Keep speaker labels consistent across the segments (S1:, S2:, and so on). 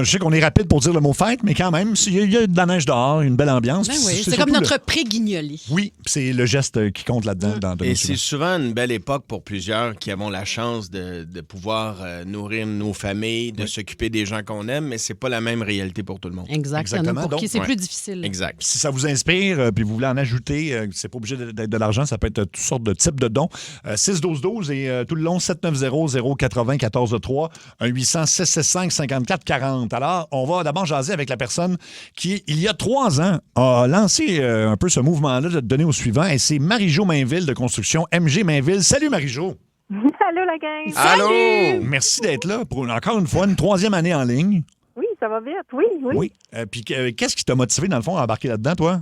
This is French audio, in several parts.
S1: Je sais qu'on est rapide pour dire le mot fête, mais quand même, il y a de la neige dehors, une belle ambiance.
S2: Ben oui, c'est comme notre pré-guignolé.
S1: Oui, c'est le geste qui compte là-dedans.
S3: Et c'est souvent une belle époque pour plusieurs qui avons la chance de pouvoir nourrir nos familles, de s'occuper des gens qu'on aime, mais c'est pas la même réalité pour tout le monde.
S2: Exactement. Pour qui c'est plus difficile.
S1: Exact. Si ça vous inspire, puis vous voulez en ajouter, c'est pas obligé d'être de l'argent, ça peut être toutes sortes de types de dons. 6-12-12 et tout le long, 790-080-14-3, 1-800-665-5440. Alors, on va d'abord jaser avec la personne qui, il y a 3 ans, a lancé un peu ce mouvement-là de donner au suivant, et c'est Marie-Jo Mainville de Construction MG Mainville. Salut Marie-Jo!
S4: Allô la gang!
S3: Allô!
S1: Merci d'être là pour encore une fois, une 3e année en ligne.
S4: Oui, ça va vite, oui.
S1: Oui. Puis qu'est-ce qui t'a motivé, dans le fond, à embarquer là-dedans, toi?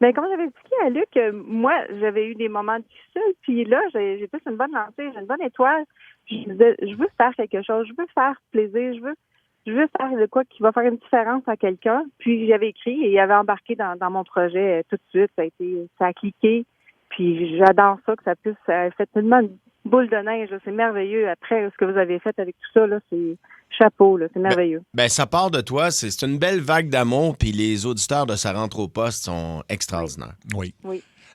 S4: Bien, comme j'avais expliqué à Luc, moi, j'avais eu des moments difficiles, puis là, j'ai plus une bonne lancée, j'ai une bonne étoile. Puis je me disais, je veux faire quelque chose, je veux faire plaisir, je veux faire de quoi qui va faire une différence à quelqu'un. Puis j'avais écrit et il avait embarqué dans mon projet tout de suite. Ça a cliqué. Puis j'adore ça, que ça a fait tellement une boule de neige. Là. C'est merveilleux. Après, ce que vous avez fait avec tout ça, là, c'est chapeau. Là, c'est merveilleux.
S3: Ben, ça part de toi. C'est une belle vague d'amour. Puis les auditeurs de Ça rentre au poste sont extraordinaires.
S1: Oui.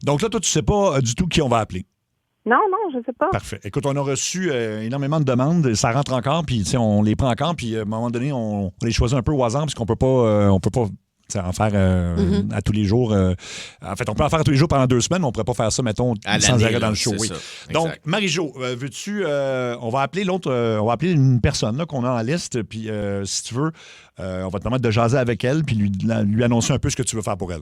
S1: Donc là, toi, tu sais pas du tout qui on va appeler.
S4: Non, je sais pas.
S1: Parfait. Écoute, on a reçu énormément de demandes. Ça rentre encore, puis on les prend encore, puis à un moment donné, on les choisit un peu au hasard, parce qu'on peut pas en faire à tous les jours. En fait, on peut en faire à tous les jours pendant 2 semaines, mais on ne pourrait pas faire ça, mettons, sans arrêt dans le show. Oui. Donc, Marie-Jo, veux-tu... on va appeler on va appeler une personne là, qu'on a en liste, puis si tu veux, on va te permettre de jaser avec elle, puis lui annoncer un peu ce que tu veux faire pour elle.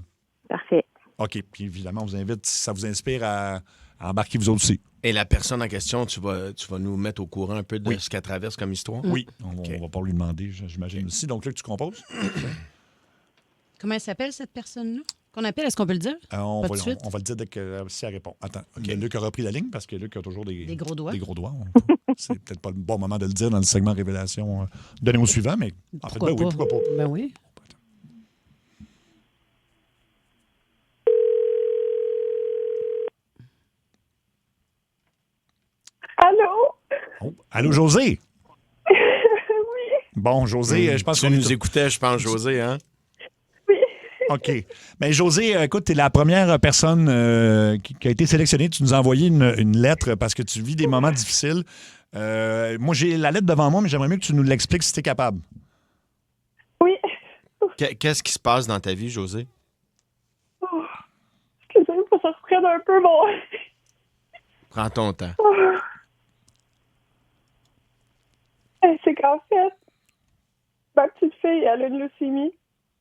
S4: Parfait.
S1: OK. Puis évidemment, on vous invite, si ça vous inspire, à embarquer vous autres aussi.
S3: Et la personne en question, tu vas nous mettre au courant un peu de ce qu'elle traverse comme histoire?
S1: Oui. On va pas lui demander, j'imagine aussi. Donc là, tu composes?
S2: Comment elle s'appelle, cette personne-là? Qu'on appelle, est-ce qu'on peut le dire?
S1: On va le dire dès que si elle répond. Attends, okay. Luc a repris la ligne parce que Luc a toujours des gros doigts. C'est peut-être pas le bon moment de le dire dans le segment Révélation donné au suivant, mais en fait, oui, pourquoi pas?
S2: Ben oui.
S4: Allô?
S1: Oh, allô, José?
S4: Oui.
S1: Bon, José, je pense
S3: que tu nous écoutais, je pense, José, hein?
S4: Oui.
S1: OK. Bien, José, écoute, tu es la première personne qui a été sélectionnée. Tu nous as envoyé une lettre parce que tu vis des moments difficiles. Moi, j'ai la lettre devant moi, mais j'aimerais mieux que tu nous l'expliques si tu es capable.
S4: Oui.
S3: Qu'est-ce qui se passe dans ta vie, José?
S4: Oh, excusez-moi, faut que ça reprenne un peu, bon.
S3: Prends ton temps.
S4: C'est qu'en fait, ma petite fille, elle a une leucémie.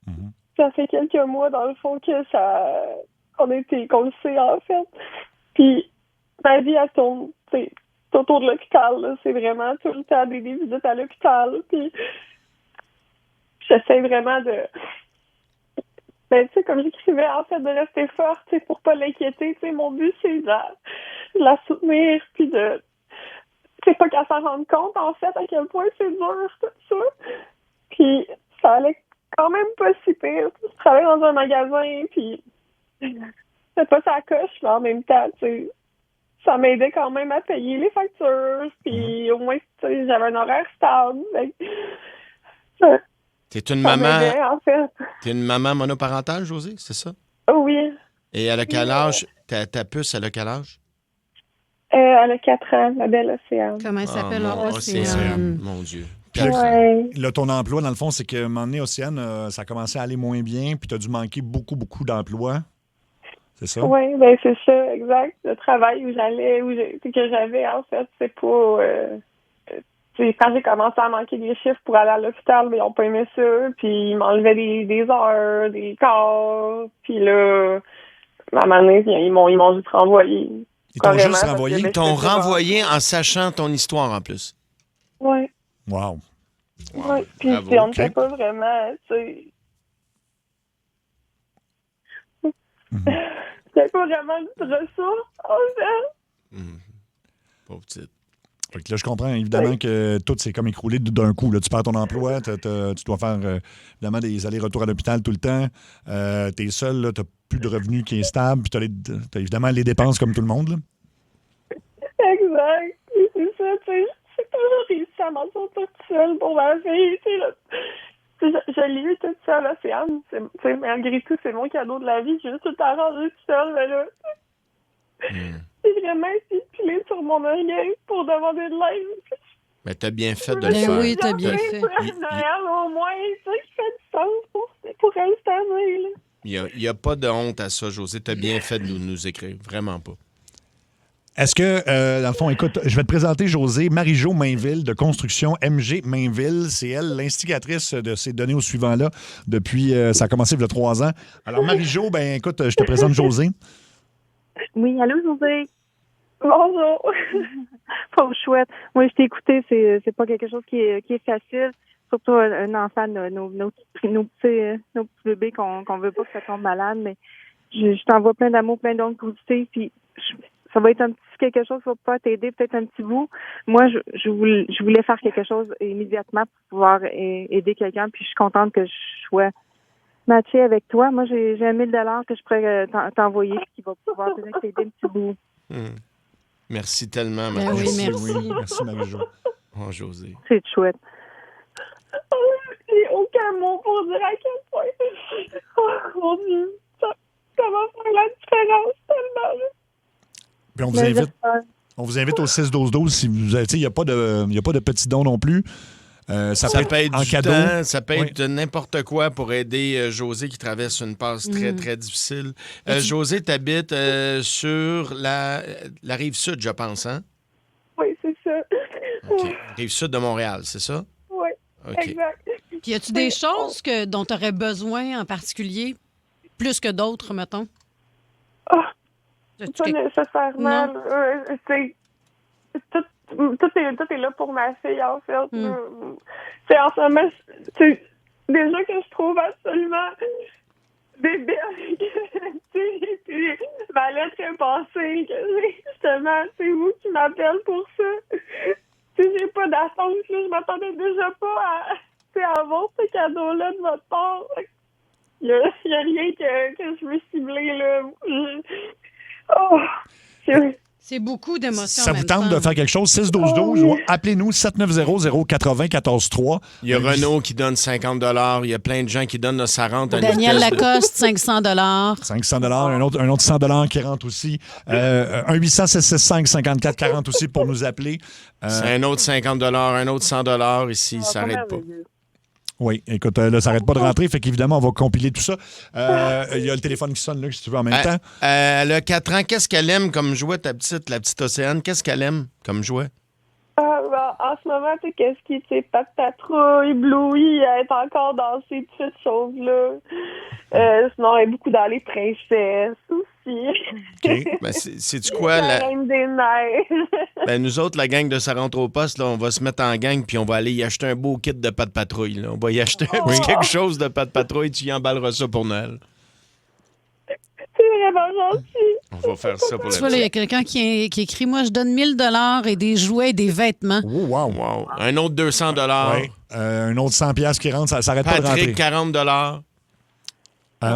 S4: Mm-hmm. Ça fait quelques mois, dans le fond, qu'on le sait, en fait. Puis, ma vie, elle tourne, c'est autour de l'hôpital, là. C'est vraiment tout le temps des visites à l'hôpital. Puis, j'essaie vraiment de... Ben, tu sais, comme j'écrivais, en fait, de rester forte, tu sais, pour pas l'inquiéter. Tu sais, mon but, c'est de la soutenir, puis de... C'est pas qu'elle s'en rende compte, en fait, à quel point c'est dur, tout ça. Puis, ça allait quand même pas si pire. Je travaillais dans un magasin, puis c'est pas sa coche, mais en même temps, tu sais, ça m'aidait quand même à payer les factures, puis au moins, tu sais, j'avais un horaire stable.
S3: T'es une maman...
S4: m'aidait, en fait.
S3: T'es une maman monoparentale, José, c'est ça?
S4: Oui.
S3: Et elle a quel âge? Ta puce, elle a quel âge?
S4: Elle a 4 ans, la belle Océane.
S2: Comment elle s'appelle?
S3: Océane. Mon Dieu.
S1: Puis là, ton emploi, dans le fond, c'est qu'à un moment donné, Océane, ça a commencé à aller moins bien, puis tu as dû manquer beaucoup, beaucoup d'emplois. C'est ça?
S4: Oui, bien, c'est ça, exact. Le travail que j'avais, en fait, c'est pas... quand j'ai commencé à manquer des chiffres pour aller à l'hôpital, mais ils n'ont pas aimé ça. Puis ils m'enlevaient des heures, des corps. Puis là, à un moment donné, ils m'ont juste renvoyé.
S1: Ils t'ont juste renvoyé?
S3: Ils t'ont renvoyé en sachant ton histoire en plus.
S4: Oui.
S1: Wow.
S4: Oui, puis on ne sait pas vraiment, tu sais. J'avais pas vraiment de ressources, en fait.
S3: Pauvre petite.
S1: Fait que là, je comprends évidemment que tout s'est comme écroulé d'un coup. Là, tu perds ton emploi, tu dois faire évidemment des allers-retours à l'hôpital tout le temps. Tu es seul, tu n'as plus de revenus qui est stable, puis tu as évidemment les dépenses comme tout le monde. Là.
S4: Exact. C'est ça, tu sais. toujours réussi à m'en sortir toute seule pour ma fille. Tu sais, là. Je l'ai eu toute seule, Océane. Malgré tout, c'est mon cadeau de la vie. J'ai juste tout arrangé toute seule, mais là... J'ai vraiment essayé de piler sur mon orgueil pour demander de l'aide.
S3: Mais t'as bien fait de le faire.
S2: Oui, t'as bien fait.
S4: Noël, au moins, ça qui fait du sens pour elle cette année, là.
S3: Il n'y a pas de honte à ça, José. T'as bien fait de nous écrire. Vraiment pas.
S1: Est-ce que, dans le fond, écoute, je vais te présenter José, Marie-Jo Mainville de Construction MG Mainville. C'est elle, l'instigatrice de ces données au suivant-là depuis, ça a commencé il y a 3 ans. Alors, Marie-Jo, ben écoute, je te présente José.
S5: Oui, allô, José?
S4: Bonjour.
S5: Pauvre chouette. Moi, je t'ai écouté, c'est pas quelque chose qui est facile. Surtout un enfant, nos petits bébés qu'on veut pas que ça tombe malade, mais je t'envoie plein d'amour, plein d'ondes positives, puis ça va être un petit quelque chose qui va pas t'aider, peut-être un petit bout. Moi, je voulais faire quelque chose immédiatement pour pouvoir aider quelqu'un, puis je suis contente que je sois matchée avec toi. Moi, j'ai $1 000 que je pourrais t'envoyer, qui va pouvoir peut-être t'aider un petit bout.
S3: Merci tellement,
S2: Ben
S3: Marie.
S2: oui, merci.
S1: Oui, merci, Marie-Jo.
S3: Oh, José.
S5: C'est chouette.
S4: J'ai aucun mot pour dire à quel point. Oh, mon Dieu. Ça va faire la différence tellement, là.
S1: Puis on vous invite au 6-12-12 si vous avez, tu sais, il n'y a pas de petits dons non plus. Ça peut être en
S3: du
S1: cadeau.
S3: Temps, ça peut être n'importe quoi pour aider José qui traverse une passe très, très difficile. José, tu habites sur la rive sud, je pense, hein?
S4: Oui, c'est ça.
S3: OK. Rive sud de Montréal, c'est ça?
S4: Oui,
S3: OK.
S4: exact.
S2: Puis, y a-tu des choses dont tu aurais besoin en particulier, plus que d'autres, mettons?
S4: Ah,
S2: As-tu
S4: pas
S2: quelque-
S4: nécessairement.
S2: Non.
S4: C'est tout est là pour ma fille, en fait. C'est en ce moment, c'est déjà que je trouve absolument débile. Puis ma lettre est passée, que justement, c'est vous qui m'appelle pour ça. J'ai pas d'attente, là, je m'attendais déjà pas à avoir ce cadeau-là de votre part. Il y a rien que je veux cibler, là.
S2: C'est beaucoup d'émotions.
S1: Ça
S2: en
S1: vous
S2: même
S1: tente
S2: temps.
S1: de faire quelque chose? 6-12-12 ou appelez-nous 7900-8014-3.
S3: Il y a Renaud qui donne 50 $. Il y a plein de gens qui donnent ça rentre à une
S2: Daniel
S3: vitesse de-
S2: Lacoste, 500
S1: 500 un autre 100 qui rentre aussi. 1-800-665-5440 aussi pour nous appeler.
S3: C'est un autre 50 $, un autre 100 $ ici, ça n'arrête pas.
S1: Oui, écoute, là, ça n'arrête pas de rentrer. Fait qu'évidemment, on va compiler tout ça. Il y a le téléphone qui sonne là, si tu veux, en même temps.
S3: Elle a 4 ans. Qu'est-ce qu'elle aime comme jouet, la petite Océane? Qu'est-ce qu'elle aime comme jouet?
S4: En ce moment, tu sais, qu'est-ce qui, tu sais, Pat Patrouille, Bluey, elle est encore dans ces petites choses-là. Sinon, elle est beaucoup dans les princesses aussi.
S3: OK. Ben, c'est-tu quoi?
S4: La Reine des Neiges.
S3: Ben, nous autres, la gang de Ça rentre au poste, là, on va se mettre en gang puis on va aller y acheter un beau kit de Pat Patrouille. Là. On va y acheter un petit quelque chose de Pat Patrouille. Tu y emballeras ça pour Noël.
S4: C'est vraiment gentil.
S3: On va faire ça pour
S2: Tu
S3: la
S2: vois, là, il y a
S3: petite.
S2: quelqu'un qui écrit « Moi, je donne 1 000 et des jouets et des vêtements.
S1: Oh, wow.
S3: Wow. Un autre 200 $.
S1: Ouais. Un autre 100 qui rentre, ça n'arrête pas de rentrer.
S3: Patrick, 40 $.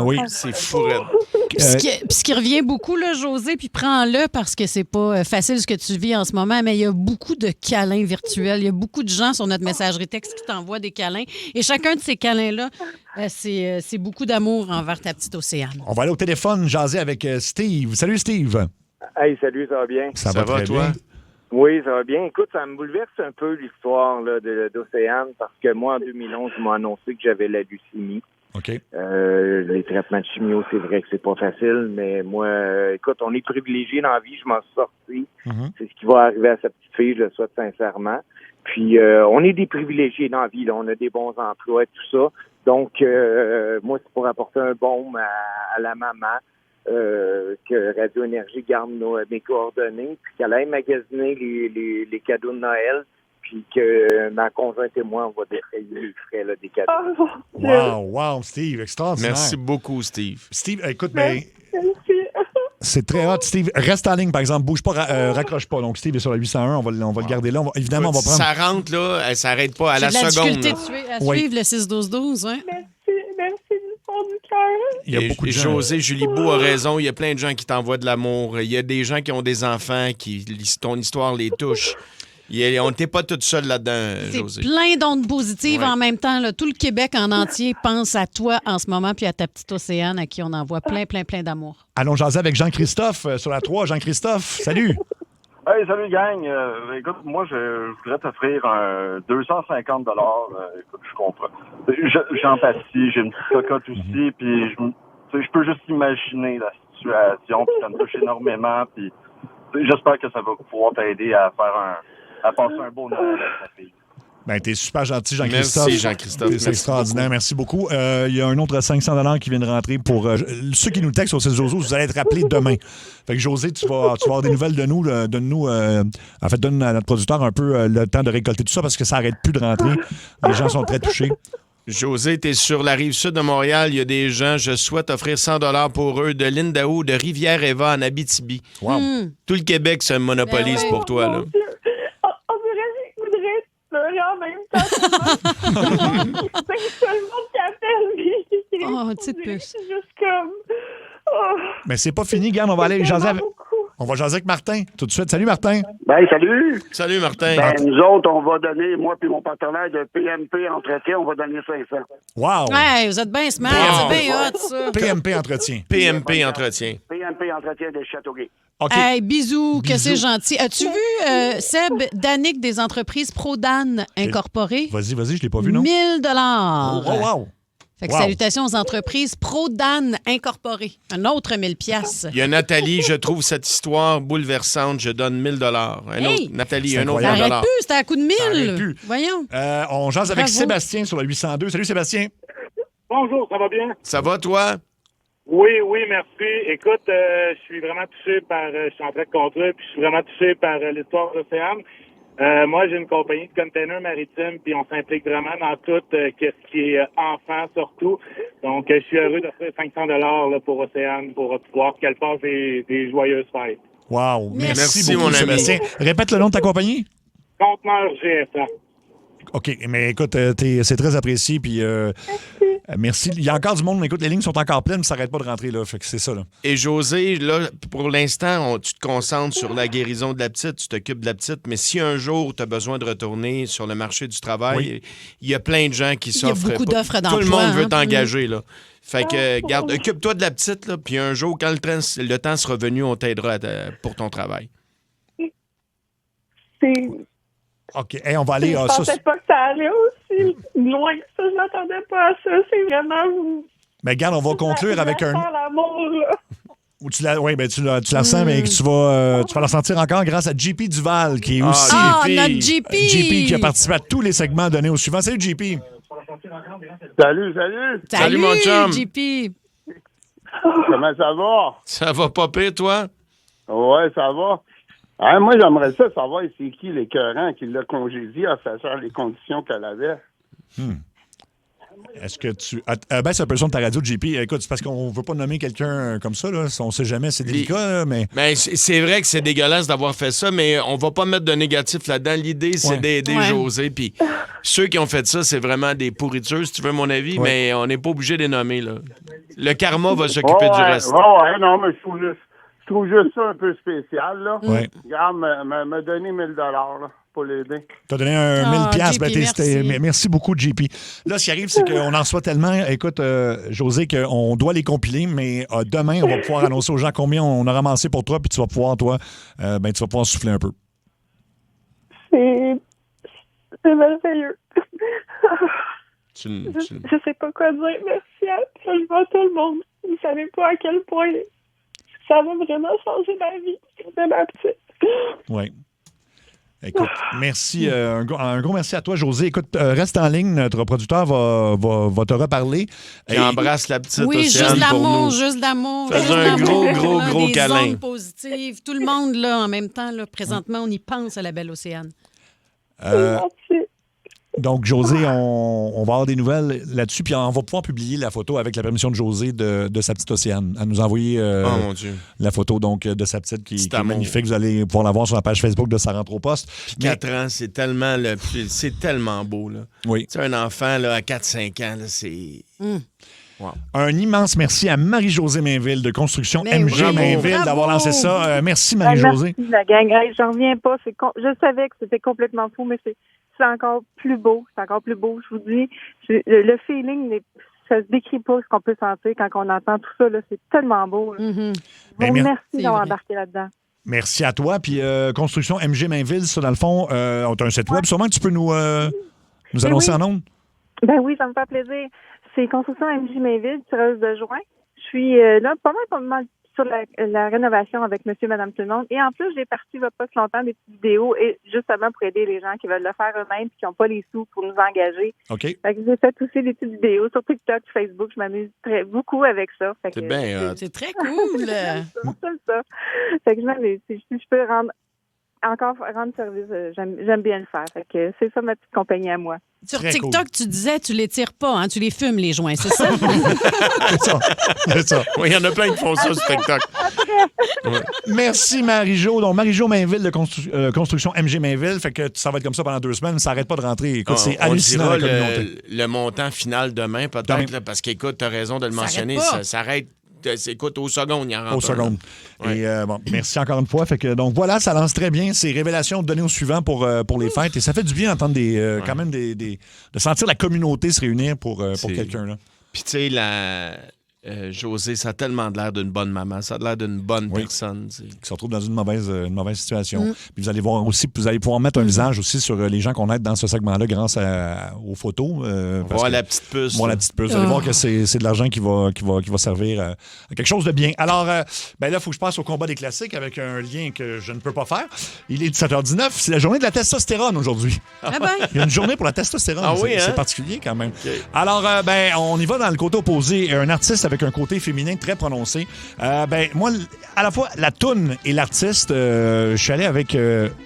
S1: Oui.
S3: C'est fou, raide.
S2: Puis ce qui revient beaucoup, là, José, puis prends-le parce que c'est pas facile ce que tu vis en ce moment, mais il y a beaucoup de câlins virtuels. Il y a beaucoup de gens sur notre messagerie texte qui t'envoient des câlins. Et chacun de ces câlins-là, c'est beaucoup d'amour envers ta petite Océane.
S1: On va aller au téléphone jaser avec Steve. Salut, Steve.
S6: Hey, salut, ça va bien?
S1: Ça
S3: va,
S1: va très
S3: toi?
S1: bien.
S6: Oui, ça va bien. Écoute, ça me bouleverse un peu l'histoire là, d'Océane parce que moi, en 2011, je m'ai annoncé que j'avais la leucémie.
S1: OK.
S6: Les traitements de chimio, c'est vrai que c'est pas facile, mais moi, écoute, on est privilégiés dans la vie, je m'en suis sorti. C'est ce qui va arriver à sa petite fille, je le souhaite sincèrement. Puis, on est des privilégiés dans la vie, là, on a des bons emplois et tout ça. Donc, moi, c'est pour apporter un baume à la maman. Que Radio Énergie garde mes coordonnées, puis qu'elle aille magasiner les cadeaux de Noël, puis que ma conjointe et moi, on va défrayer les frais là, des cadeaux.
S4: Oh, mon Dieu.
S1: Wow, Steve, extraordinaire.
S3: Merci beaucoup, Steve.
S1: Steve, écoute, ben,
S4: Merci.
S1: c'est très hot. Steve, reste en ligne, par exemple. Bouge pas, raccroche pas. Donc, Steve est sur la 801. On va le garder là. Évidemment, on va prendre...
S3: Ça rentre, là, elle s'arrête pas à
S2: J'ai
S3: la
S2: de la
S3: seconde.
S2: difficulté
S3: là.
S2: à suivre le 6-12-12, hein?
S4: Merci du fond du cœur.
S1: Il y a beaucoup de gens.
S3: José, Julie Beau a raison. Il y a plein de gens qui t'envoient de l'amour. Il y a des gens qui ont des enfants ton histoire les touche. On n'était pas tout seul là-dedans,
S2: C'est
S3: José.
S2: plein d'ondes positives
S3: Ouais.
S2: en même temps. Là. Tout le Québec en entier pense à toi en ce moment puis à ta petite Océane à qui on envoie plein d'amour.
S1: Allons jaser avec Jean-Christophe sur la 3. Jean-Christophe, salut.
S7: Hey, salut gang. Écoute, moi, je voudrais t'offrir un 250 écoute, je comprends. J'empathie, j'ai une petite cocotte aussi, puis je peux juste imaginer la situation, puis ça me touche énormément, puis j'espère que ça va pouvoir t'aider à passer un beau Noël avec ta fille.
S1: Ben, t'es super gentil, Jean-Christophe.
S3: Merci, Jean-Christophe.
S1: C'est extraordinaire. Merci beaucoup. Il y a un autre 500 qui vient de rentrer pour ceux qui nous textent sur 6 Joso. Vous allez être rappelés demain. Fait que José, tu vas avoir des nouvelles de nous. Donne-nous, en fait, donne à notre producteur un peu le temps de récolter tout ça parce que ça n'arrête plus de rentrer. Les gens sont très touchés.
S3: José, tu es sur la rive sud de Montréal. Il y a des gens, je souhaite offrir 100 pour eux de Lindao, de Rivière-Eva en Abitibi.
S1: Wow.
S3: Tout le Québec se monopolise
S2: Ben ouais.
S3: pour toi. Là.
S4: Mon Dieu. On dirait que je voudrais pleurer en même temps. C'est tout le monde qui appelle.
S2: Oh, petite
S4: On dirait que
S2: puce.
S4: je suis juste comme... Oh,
S1: Mais c'est pas fini, Garde. On va aller jaser
S4: tellement
S1: avec...
S4: beaucoup.
S1: On va jaser avec Martin tout de suite. Salut, Martin.
S8: Ben, salut!
S3: Salut, Martin.
S8: Ben, nous autres, on va donner, moi puis mon partenaire de PMP Entretien, on va donner 500.
S1: Wow.
S2: Ouais, vous êtes bien smart,
S3: Wow.
S2: c'est bien hot, ça.
S1: PMP Entretien.
S3: PMP Entretien.
S8: PMP Entretien de Châteauguay.
S1: OK.
S2: Hey, bisous, que
S1: Bisous.
S2: c'est gentil. As-tu vu, Seb, Danick des entreprises ProDan Incorporées?
S1: Vas-y, je l'ai pas vu, non?
S2: 1 000
S1: Oh, wow.
S2: Fait que
S1: Wow.
S2: salutations aux entreprises ProDan Incorporées. Un autre 1000 piastres.
S3: Il y a Nathalie, je trouve cette histoire bouleversante. Je donne 1 000 Un
S2: Hey!
S3: autre, Nathalie,
S1: C'est
S3: un autre
S2: Ça
S1: incroyable.
S3: 1
S2: arrête plus, c'était à coup de
S1: Ça arrête
S2: 1000.
S1: plus.
S2: Voyons.
S1: On jase avec
S2: Bravo.
S1: Sébastien sur le 802. Salut, Sébastien.
S9: Bonjour, ça va bien?
S3: Ça va, toi?
S9: Oui, merci. Écoute, je suis vraiment touché par... je suis en train de contrat, puis je suis vraiment touché par l'histoire d'Océane. Moi, j'ai une compagnie de containers maritimes, puis on s'implique vraiment dans tout ce qui est enfant, surtout. Donc, je suis heureux d'offrir 500 là, pour Océane, pour pouvoir qu'elle passe des joyeuses fêtes.
S1: Wow.
S3: Merci,
S1: beaucoup,
S3: mon ami.
S1: Sébastien. Répète le nom de ta compagnie.
S9: Conteneur GFA.
S1: OK, mais écoute, c'est très apprécié, puis merci. Il y a encore du monde, mais écoute, les lignes sont encore pleines, ça n'arrête pas de rentrer, là, fait que c'est ça, là.
S3: Et José, là, pour l'instant, tu te concentres sur la guérison de la petite, tu t'occupes de la petite, mais si un jour tu as besoin de retourner sur le marché du travail,
S1: Oui.
S3: il y a plein de gens qui
S2: Il y a
S3: s'offrent.
S2: beaucoup
S3: pas.
S2: d'offres
S3: Tout le
S2: d'emploi,
S3: monde veut
S2: hein.
S3: t'engager, là. Fait que, garde, occupe-toi de la petite, là, puis un jour, quand le temps sera venu, on t'aidera pour ton travail.
S4: C'est...
S1: OK, hey, on va aller...
S4: Je pensais pas que ça allait aussi loin que ça. Je m'attendais pas à ça. C'est vraiment...
S1: Mais garde, on va conclure avec un...
S4: l'amour, là.
S1: Où tu la, oui, ben tu la sens, mais que tu vas la sentir encore grâce à JP Duval, qui est aussi...
S2: Ah,
S3: JP.
S2: notre JP!
S1: JP qui a participé à tous les segments donnés au suivant. Salut, JP.
S8: Salut!
S3: Salut, mon chum.
S2: JP!
S8: Comment ça va?
S3: Ça va pas pire, toi?
S8: Ouais, ça va. Ah, moi, j'aimerais ça savoir c'est qui l'écœurant qui l'a congédié à faire les conditions qu'elle avait.
S1: Est-ce que tu... baisse un peu le son de ta radio, JP. Écoute, c'est parce qu'on veut pas nommer quelqu'un comme ça, là. On sait jamais, c'est délicat, là, mais...
S3: Ben, c'est vrai que c'est dégueulasse d'avoir fait ça, mais on va pas mettre de négatif là-dedans. L'idée, c'est
S1: Ouais.
S3: d'aider
S2: Ouais.
S3: José. Puis ceux qui ont fait ça, c'est vraiment des pourritures, si tu veux mon avis,
S1: Ouais.
S3: mais on n'est pas obligé de les nommer. Là. Le karma va s'occuper du reste.
S8: Ouais, non, mais je trouve juste ça un peu spécial, là.
S1: Ouais.
S8: Regarde, me donner 1 000 là, pour l'aider.
S1: T'as donné un 1000 piastres.
S2: JP, merci.
S1: Merci beaucoup, JP. Là, ce qui arrive, c'est qu'on en reçoit tellement. Écoute, José, qu'on doit les compiler, mais demain, on va pouvoir annoncer aux gens combien on a ramassé pour toi, puis tu vas pouvoir, toi, tu vas pouvoir souffler un peu.
S4: C'est merveilleux.
S3: Tu-
S4: Je sais pas quoi dire. Merci absolument tout le monde. Vous savez pas à quel point ça va vraiment changer ma vie de ma petite.
S1: Oui. Écoute, merci. Un gros merci à toi, José. Écoute, reste en ligne. Notre producteur va te reparler.
S3: Puis embrasse la petite
S2: Oui,
S3: Océane
S2: juste
S3: pour
S2: l'amour,
S3: nous.
S2: juste l'amour.
S3: Fais
S2: juste
S3: un
S2: l'amour.
S3: gros
S2: Des
S3: câlin.
S2: ondes positives. Tout le monde, là, en même temps, là, présentement, on y pense à la belle Océane.
S4: C'est gentil.
S1: Donc, José, on va avoir des nouvelles là-dessus, puis on va pouvoir publier la photo avec la permission de José de sa petite Océane. Elle nous a envoyé
S3: Oh mon Dieu.
S1: la photo donc, de sa petite qui est
S3: amour.
S1: magnifique. Vous allez pouvoir la voir sur la page Facebook de Ça rentre au poste.
S3: Puis 4 ans, c'est tellement beau. Là.
S1: Oui.
S3: Tu sais, un enfant là, à 4-5 ans, là, c'est... Wow.
S1: Un immense merci à Marie-Josée Mainville de Construction
S2: Mais
S1: MG
S2: oui,
S1: Mainville
S2: bravo.
S1: d'avoir lancé ça. Merci Marie-Josée.
S5: Merci la gang. Hey, j'en reviens pas. Je savais que c'était complètement fou, mais c'est encore plus beau. C'est encore plus beau. Je vous dis, le feeling, ça se décrit pas ce qu'on peut sentir quand on entend tout ça. Là. C'est tellement beau. Là.
S2: Mm-hmm.
S5: Merci
S2: C'est
S5: d'avoir
S2: vrai.
S5: embarqué là-dedans.
S1: Merci à toi. Puis Construction MG Mainville, ça dans le fond, on a un site web. Sûrement que tu peux nous annoncer
S5: oui.
S1: en ondes.
S5: Ben oui, ça me fait plaisir. C'est Construction MJ Mainville, tireuse de joint. Je suis là pas mal sur la rénovation avec monsieur, madame, tout le monde. Et en plus, j'ai parti il n'y a pas si longtemps des petites vidéos et justement pour aider les gens qui veulent le faire eux-mêmes et qui n'ont pas les sous pour nous engager.
S1: OK.
S5: Fait que j'ai fait aussi des petites vidéos sur TikTok, Facebook. Je m'amuse beaucoup avec ça. Fait que,
S3: C'est bien hot.
S2: C'est très cool.
S5: J'aime ça. Fait que je m'amuse. Si je peux rendre service, j'aime bien le faire. Fait que c'est ça ma petite compagnie à moi.
S2: Sur
S1: Très
S2: TikTok,
S1: cool.
S2: tu disais, tu les tires pas, hein, tu les fumes, les joints, c'est ça?
S1: C'est ça.
S3: Oui, il y en a plein qui font ça sur TikTok.
S1: Merci Marie-Jo. Donc, Marie-Jo Mainville de Construction MG Mainville. Fait que ça va être comme ça pendant 2 semaines. Ça n'arrête pas de rentrer. Écoute, c'est
S3: On
S1: hallucinant
S3: dira
S1: la communauté.
S3: le montant final demain, peut-être,
S1: Demain.
S3: là, parce qu'écoute, tu as raison de le
S2: Ça
S3: mentionner,
S2: arrête pas.
S3: ça s'arrête. Écoute, aux secondes, il y en rentre.
S1: Au seconde.
S3: Ouais.
S1: Et bon, merci encore une fois. Fait que, donc voilà, ça lance très bien. C'est révélations données au suivant pour les fêtes. Et ça fait du bien d'entendre quand même de sentir la communauté se réunir pour quelqu'un. Là.
S3: Puis tu sais, José, ça a tellement de l'air d'une bonne maman, ça a l'air d'une bonne personne. Tu sais.
S1: Qui se retrouvent dans une mauvaise situation. Puis vous allez voir aussi, vous allez pouvoir mettre un visage aussi sur les gens qu'on aide dans ce segment-là grâce aux photos.
S3: Voir la petite puce.
S1: Voir la petite puce. Vous allez voir que c'est de l'argent qui va servir à quelque chose de bien. Alors, là, il faut que je passe au combat des classiques avec un lien que je ne peux pas faire. Il est 17h19. C'est la journée de la testostérone aujourd'hui.
S2: Ah ben.
S1: Il y a une journée pour la testostérone.
S3: Ah oui, hein?
S1: C'est particulier quand même.
S3: Okay.
S1: Alors, on y va dans le côté opposé. Un artiste avec un côté féminin très prononcé. Moi, à la fois, la toune et l'artiste, je suis allé avec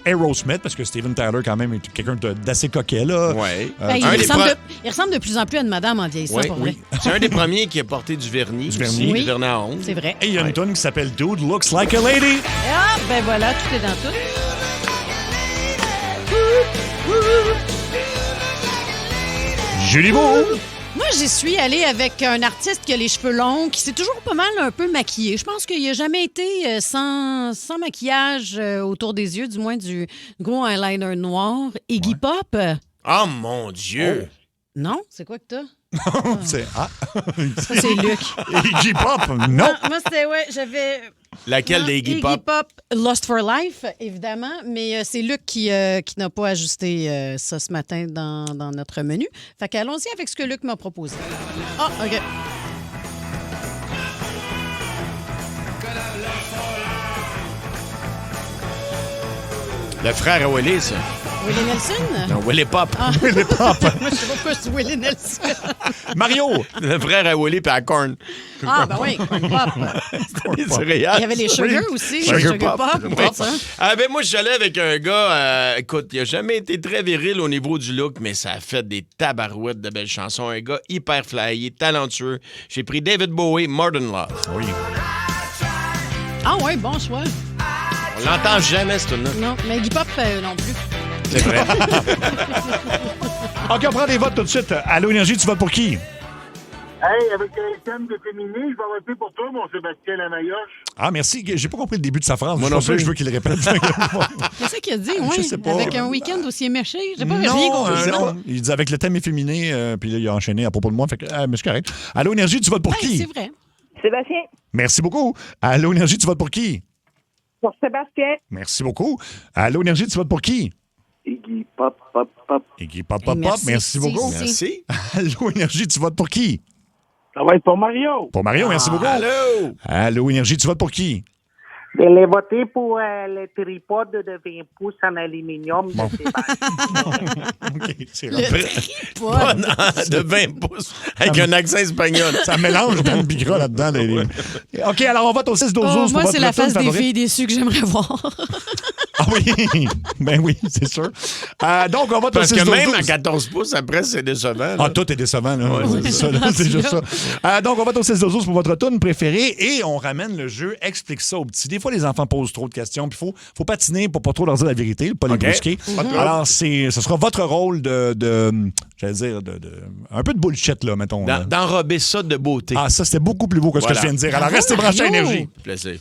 S1: Aerosmith, parce que Steven Tyler, quand même, est quelqu'un d'assez coquet, là.
S3: Ouais.
S2: Il ressemble de plus en plus à une madame en vieillissant, pour vrai.
S3: C'est un des premiers qui a porté du vernis.
S1: Du vernis.
S2: Oui.
S3: Du vernis à ongles.
S2: C'est vrai.
S1: Et il y a une toune qui s'appelle Dude Looks Like a Lady.
S2: Ah, ben voilà, tout est dans tout.
S1: Julie Beau.
S2: Moi, j'y suis allée avec un artiste qui a les cheveux longs, qui s'est toujours pas mal un peu maquillé. Je pense qu'il n'a jamais été sans maquillage autour des yeux, du moins du gros eyeliner noir. Iggy Pop.
S3: Oh mon Dieu!
S2: Non? C'est quoi que t'as?
S1: C'est
S2: Ça, c'est Luc.
S1: Iggy Pop. Non.
S2: Moi, c'était, j'avais...
S3: Laquelle
S2: Non,
S3: des Iggy Pop?
S2: Lost for Life, évidemment, mais c'est Luc qui n'a pas ajusté ça ce matin dans notre menu. Fait qu'allons-y avec ce que Luc m'a proposé. Ah, OK.
S3: Le frère à Willie, ça.
S2: Willie Nelson?
S3: Non, Willie Pop.
S2: Ah.
S1: Willie Pop.
S2: Moi, je sais pas pourquoi c'est Willie Nelson.
S1: Mario.
S3: Le frère à Willie puis à Korn.
S2: Ah, ben oui, Corn Pop.
S3: Les céréales.
S2: Il y avait les Sugar aussi. Sugar Pop.
S3: Oui. Ah, ben moi, je suis allé avec un gars, écoute, il a jamais été très viril au niveau du look, mais ça a fait des tabarouettes de belles chansons. Un gars hyper flyé, talentueux. J'ai pris David Bowie, Modern Love.
S1: Oui.
S2: Ah oui, bon choix.
S3: On l'entend jamais, cette tune-là.
S2: Non, mais Iggy Pop non plus.
S3: C'est vrai.
S1: OK, on prend des votes tout de suite. Allô, Énergie, tu votes pour qui?
S10: Hey, avec un thème de féminin, je vais voter pour toi, mon Sébastien Lamayoche.
S1: Ah, merci. J'ai pas compris le début de sa phrase.
S3: Moi non plus.
S1: Je veux qu'il le répète.
S2: C'est ça qu'il a dit, oui.
S1: Je sais pas.
S2: Avec un week-end aussi éméché. J'ai pas rien
S1: Non,
S2: compris.
S1: non. Il dit avec le thème féminin, puis là, il a enchaîné à propos de moi. Fait que, mais c'est correct. Allô, Énergie, tu votes pour qui?
S2: C'est vrai.
S5: Sébastien.
S1: Merci beaucoup. Allô, Énergie, tu votes pour qui?
S5: Pour Sébastien.
S1: Merci beaucoup. Allô, Énergie, tu votes pour qui?
S6: Iggy Pop, pop, pop.
S1: Iggy Pop, pop, pop.
S2: Merci,
S1: Merci beaucoup.
S3: Merci.
S1: Allô, Énergie, tu votes pour qui?
S10: Ça va être pour Mario.
S1: Pour Mario, merci beaucoup.
S3: Allô?
S1: Allô, Énergie, tu votes pour qui?
S11: Je l'ai voté pour le tripode de 20 pouces en aluminium de Sébastien.
S1: OK, c'est
S2: Le
S3: Bonne de 20 pouces avec un accent espagnol.
S1: Ça mélange Dan Bigra là-dedans. OK, alors on vote au 6-12-12.
S2: Moi, c'est la face des filles déçues que j'aimerais voir.
S1: Ah oui, ben oui, c'est sûr. Donc, on va
S3: Parce que
S1: 6-12-12.
S3: même à 14 pouces, après, c'est décevant. Là.
S1: Ah, tout est décevant, là.
S3: Ouais,
S1: c'est ça, là, c'est juste ça. Donc, on va au 6-12-12 pour votre tune préférée et on ramène le jeu Explique ça aux petits. Des fois, les enfants posent trop de questions, puis il faut patiner pour pas trop leur dire la vérité, pas les brusquer. Alors, ce sera votre rôle j'allais dire, un peu de bullshit, là, mettons.
S3: D'enrober ça de beauté.
S1: Ah, ça, c'était beaucoup plus beau que ce que je viens de dire. Alors, restez branchés à Énergie.
S3: Plaisir.